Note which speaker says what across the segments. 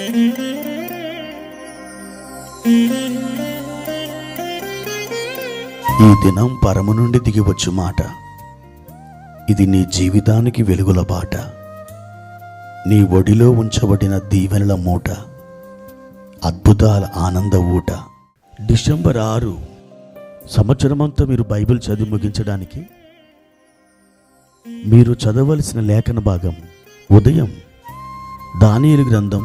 Speaker 1: ఈ దినం పరము నుండి దిగివచ్చు మాట. ఇది నీ జీవితానికి వెలుగుల బాట. నీ ఒడిలో ఉంచబడిన దీవెనల మూట, అద్భుతాల ఆనంద ఊట. డిసెంబర్ 6 సంవత్సరమంతా మీరు బైబిల్ చదివి ముగించడానికి మీరు చదవలసిన లేఖన భాగం ఉదయం దానియేలు గ్రంథం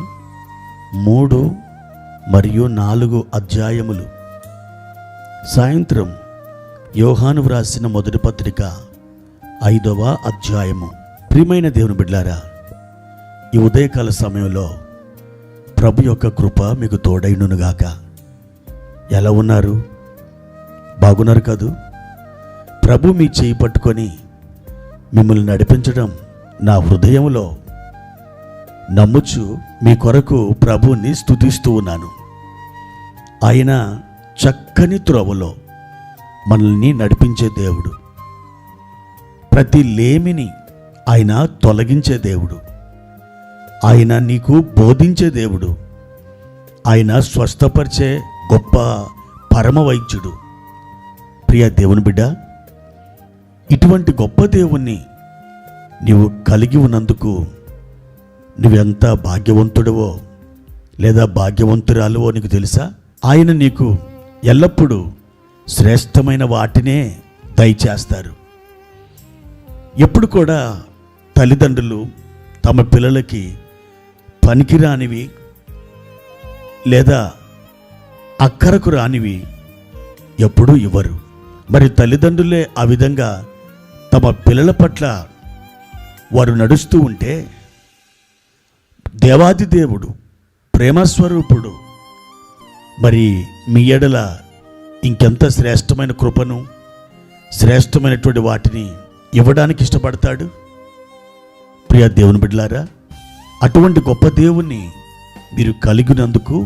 Speaker 1: 3 మరియు 4 అధ్యాయములు, సాయంత్రం యోహాను వ్రాసిన మొదటి పత్రిక 5వ అధ్యాయము. ప్రియమైన దేవుని బిడ్డలారా, ఈ ఉదయకాల సమయంలో ప్రభు యొక్క కృప మీకు తోడైనుగాక. ఎలా ఉన్నారు? బాగున్నారు కదూ? ప్రభు మీ చేయి పట్టుకొని మిమ్మల్ని నడిపించడం నా హృదయంలో నమ్ముచు మీ కొరకు ప్రభువుని స్తుతిస్తూ ఉన్నాను. ఆయన చక్కని త్రోవలో మనల్ని నడిపించే దేవుడు. ప్రతి లేమిని ఆయన తొలగించే దేవుడు. ఆయన నీకు బోధించే దేవుడు. ఆయన స్వస్థపరిచే గొప్ప పరమ వైద్యుడు. ప్రియ దేవుని బిడ్డ, ఇటువంటి గొప్ప దేవుణ్ణి నీవు కలిగి ఉన్నందుకు నువ్వెంత భాగ్యవంతుడవో లేదా భాగ్యవంతురాలువో నీకు తెలుసా? ఆయన నీకు ఎల్లప్పుడూ శ్రేష్టమైన వాటినే దయచేస్తారు. ఎప్పుడు కూడా తల్లిదండ్రులు తమ పిల్లలకి పనికిరానివి లేదా అక్కరకు రానివి ఎప్పుడూ ఇవ్వరు. మరి తల్లిదండ్రులే ఆ విధంగా తమ పిల్లల పట్ల వారు నడుస్తూ ఉంటే, దేవాది దేవుడు ప్రేమస్వరూపుడు మరి మీ ఎడల ఇంకెంత శ్రేష్టమైన కృపను, శ్రేష్టమైనటువంటి వాటిని ఇవ్వడానికి ఇష్టపడతాడు. ప్రియ దేవుని బిడ్డలారా, అటువంటి గొప్ప దేవుణ్ణి మీరు కలిగినందుకు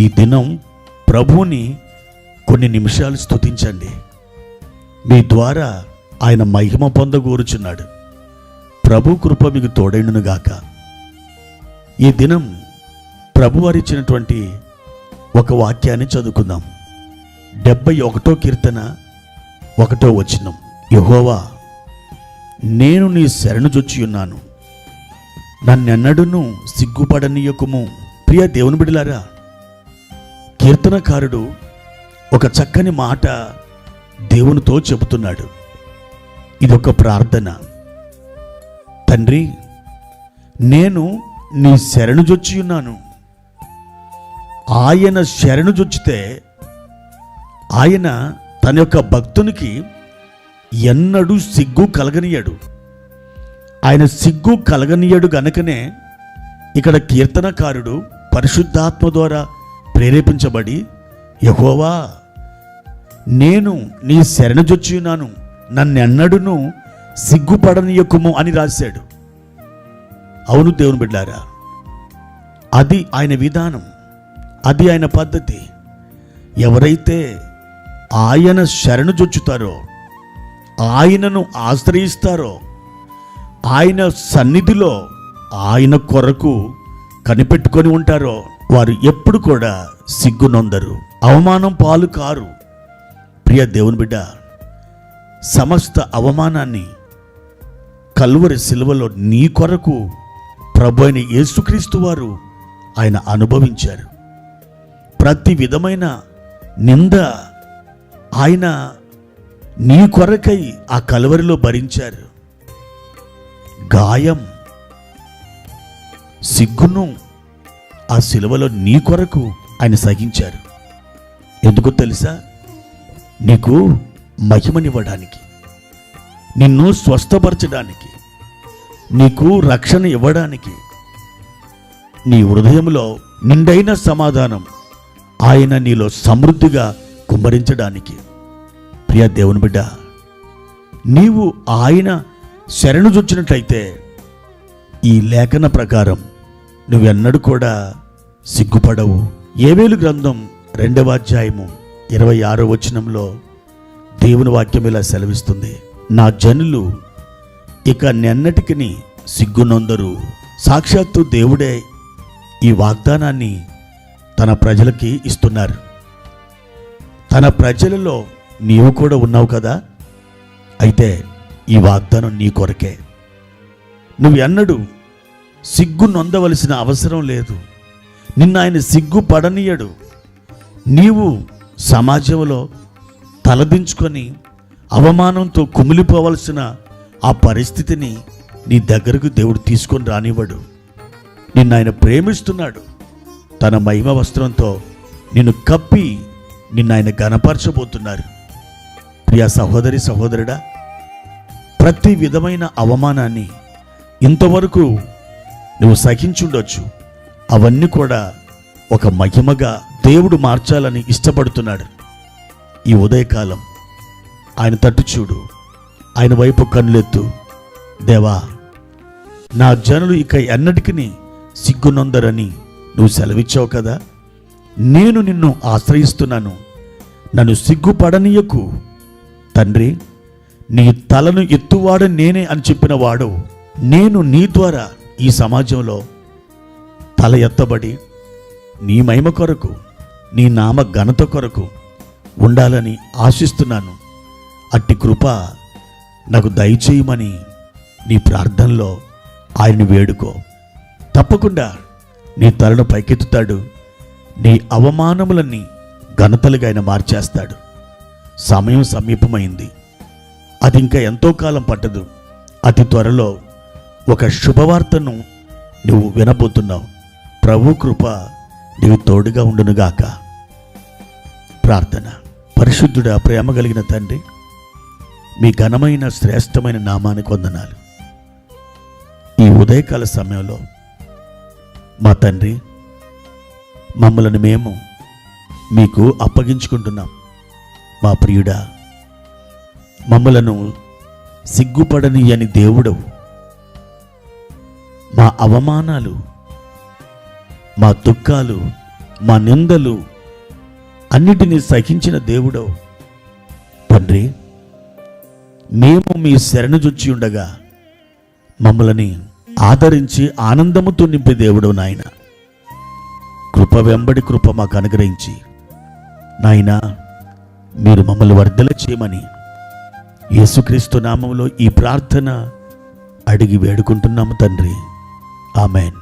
Speaker 1: ఈ దినం ప్రభువుని కొన్ని నిమిషాలు స్తుతించండి. మీ ద్వారా ఆయన మహిమ పొందగోరుచున్నాడు. ప్రభు కృప మీకు తోడైనగాక. ఈ దినం ప్రభువారిచ్చినటువంటి ఒక వాక్యాన్ని చదువుకుందాం. 71వ కీర్తన 1వ వచనం. యెహోవా, నేను నీ శరణు జొచ్చియున్నాను, నన్నెన్నడూను సిగ్గుపడనీయకుము. ప్రియ దేవుని బిడ్డలారా, కీర్తనకారుడు ఒక చక్కని మాట దేవునితో చెబుతున్నాడు. ఇదొక ప్రార్థన. తండ్రి, నేను నీ శరణు జొచ్చియున్నాను. ఆయన శరణు జొచ్చితే ఆయన తన యొక్క భక్తునికి ఎన్నడూ సిగ్గు కలగనీయడు. ఆయన సిగ్గు కలగనీయడు గనుకనే ఇక్కడ కీర్తనకారుడు పరిశుద్ధాత్మ ద్వారా ప్రేరేపించబడి, యెహోవా, నేను నీ శరణు జొచ్చియున్నాను, నన్నెన్నడూను సిగ్గుపడనీయకుము అని రాశాడు. అవును దేవుని బిడ్డారా, అది ఆయన విధానం, అది ఆయన పద్ధతి. ఎవరైతే ఆయన శరణు జొచ్చుతారో, ఆయనను ఆశ్రయిస్తారో, ఆయన సన్నిధిలో ఆయన కొరకు కనిపెట్టుకొని ఉంటారో, వారు ఎప్పుడు కూడా సిగ్గునొందరు, అవమానం పాలు కారు. ప్రియ దేవుని బిడ్డ, సమస్త అవమానాన్ని కల్వరి సిలువలో నీ కొరకు ప్రభు అయిన యేసుక్రీస్తు వారు ఆయన అనుభవించారు. ప్రతి విధమైన నింద ఆయన నీ కొరకై ఆ కల్వరిలో భరించారు. గాయం, సిగ్గును ఆ సిలువలో నీ కొరకు ఆయన సహించారు. ఎందుకో తెలుసా? నీకు మహిమనివ్వడానికి, నిన్ను స్వస్థపరచడానికి, నీకు రక్షణ ఇవ్వడానికి, నీ హృదయంలో నిండైన సమాధానం ఆయన నీలో సమృద్ధిగా కుమ్మరించడానికి. ప్రియ దేవుని బిడ్డ, నీవు ఆయన శరణు జొచ్చినట్లయితే ఈ లేఖన ప్రకారం నువ్వెన్నడూ కూడా సిగ్గుపడవు. యోవేలు గ్రంథం 2వ అధ్యాయము 26వ వచనంలో దేవుని వాక్యం ఇలా సెలవిస్తుంది. నా జనులు ఇక నెన్నటికి సిగ్గునొందరు. సాక్షాత్తు దేవుడే ఈ వాగ్దానాన్ని తన ప్రజలకి ఇస్తున్నారు. తన ప్రజలలో నీవు కూడా ఉన్నావు కదా. అయితే ఈ వాగ్దానం నీ కొరకే. నువ్వు ఎన్నడూ సిగ్గు నొందవలసిన అవసరం లేదు. నిన్ను ఆయన సిగ్గు పడనీయడు. నీవు సమాజంలో తలదించుకొని అవమానంతో కుమిలిపోవలసిన ఆ పరిస్థితిని నీ దగ్గరకు దేవుడు తీసుకొని రానివ్వడు. నిన్ను ఆయన ప్రేమిస్తున్నాడు. తన మహిమ వస్త్రంతో నిన్ను కప్పి నిన్ను ఆయన ఘనపరచబోతున్నారు. ప్రియ సహోదరి సహోదరుడా, ప్రతి విధమైన అవమానాన్ని ఇంతవరకు నువ్వు సహించుండొచ్చు. అవన్నీ కూడా ఒక మహిమగా దేవుడు మార్చాలని ఇష్టపడుతున్నాడు. ఈ ఉదయకాలం ఆయన తట్టు చూడు, ఆయన వైపు కన్నులెత్తు. దేవా, నా జనులు ఇక ఎన్నటికీ సిగ్గునొందరని నువ్వు సెలవిచ్చావు కదా. నేను నిన్ను ఆశ్రయిస్తున్నాను. నన్ను సిగ్గుపడనీయకు తండ్రి. నీ తలను ఎత్తువాడు నేనే అని చెప్పిన వాడు, నేను నీ ద్వారా ఈ సమాజంలో తల ఎత్తబడి నీ మహిమ కొరకు, నీ నామ ఘనత కొరకు ఉండాలని ఆశిస్తున్నాను. అట్టి కృప నాకు దయచేయమని నీ ప్రార్థనలో ఆయన్ని వేడుకో. తప్పకుండా నీ తలను పైకెత్తుతాడు. నీ అవమానములన్నీ ఘనతలుగా ఆయన మార్చేస్తాడు. సమయం సమీపమైంది. అది ఇంకా ఎంతో కాలం పట్టదు. అతి త్వరలో ఒక శుభవార్తను నువ్వు వినబోతున్నావు. ప్రభు కృప నీవు తోడుగా ఉండునుగాక. ప్రార్థన. పరిశుద్ధుడా, ప్రేమ కలిగిన తండ్రి, మీ ఘనమైన శ్రేష్టమైన నామానికి వందనాలు. ఈ ఉదయకాల సమయంలో మా తండ్రి, మమ్మల్ని మేము మీకు అప్పగించుకుంటున్నాం. మా ప్రియుడా, మమ్మలను సిగ్గుపడనీయని దేవుడవు. మా అవమానాలు, మా దుఃఖాలు, మా నిందలు అన్నిటినీ సహించిన దేవుడవు తండ్రి. మేము మీ శరణుజొచ్చి ఉండగా మమ్మల్ని ఆదరించి ఆనందముతో నింపే దేవుడవు నాయన. కృప వెంబడి కృప మాకు అనుగ్రహించి నాయన మీరు మమ్మల్ని వర్ధల చేయమని యేసుక్రీస్తు నామములో ఈ ప్రార్థన అడిగి వేడుకుంటున్నాము తండ్రి. ఆమెన్.